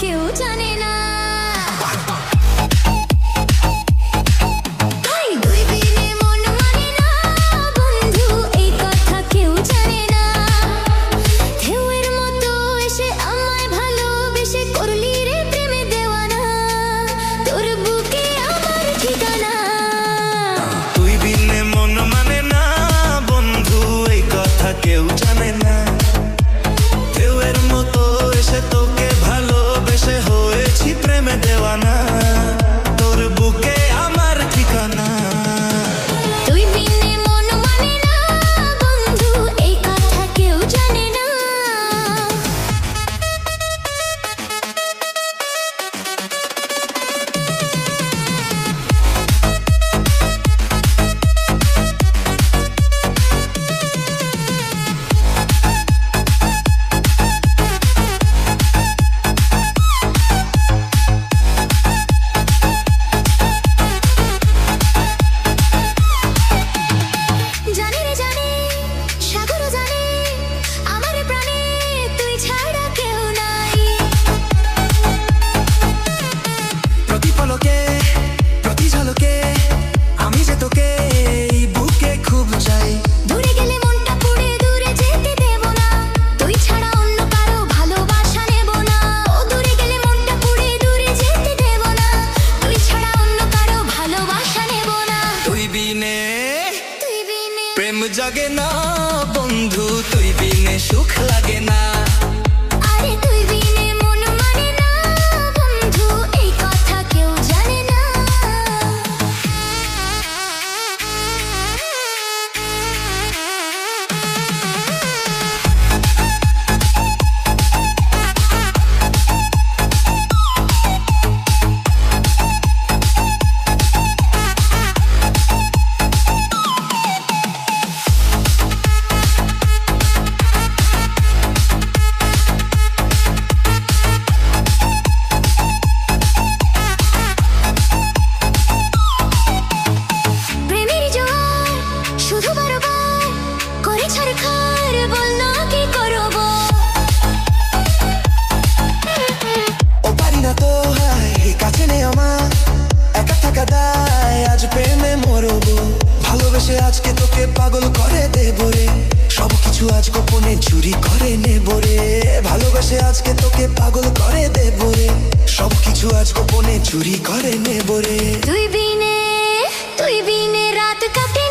কেউ জানে না। দুই বিনে মন মানে না বন্ধু, এই কথা কেউ জানে না। ঢেউয়ের মতো এসে আমায় ভালোবেসে করলি রে প্রেমে দেওয়ানা, তোর বুকে আমার ঠিকানা। তুই বিনে মন মানে না বন্ধু, এই কথা কেউ জানে না। ঢেউয়ের মতো এসে তোকে ভালোবেসে হয়েছি প্রেমে দেওয়ানা, তোর বুকে আমার ঠিকানা। তুই বিনে মন মানে না বন্ধু, এই কথা কেউ জানে না। জানি রে জানি, সাগরও জানে, আমার প্রাণে তুই ছাড়া কেউ নাই। প্রতি পলকে প্রতি ঝলকে আমি যে তোকে এই বুকে খুব চাই। দূরে গেলে মনটা পুড়ে দূরে যেতে দেব না, তুই ছাড়া অন্য কারো ভালোবাসা নেব না। ও দূরে গেলে মনটা পুড়ে দূরে যেতে দেব না, তুই ছাড়া অন্য কারো ভালোবাসা নেব না। তুই বিনে তুই বিনে প্রেম জাগে না বন্ধু, তুই বিনে সুখ লাগে না। আরে তুই বিনে মন মানে না বন্ধু, এই কথা কেউ জানে না। প্রেমের জোয়ার শুধু বারবার করে ছাড়খার, বল না কি করব। ও পারি না তো হাই কাছে নেই আমার, একা থাকা দায় আজ প্রেমে মরবো। ভালোবেসে আজকে তোকে পাগল করে দেব রে, সবকিছু আজ গোপনে চুরি করে নেব রে। ভালোবেসে আজকে তোকে পাগল করে দেব রে, সবকিছু আজ গোপনে চুরি করে নেব রে। তুই বিনে রাত কাটে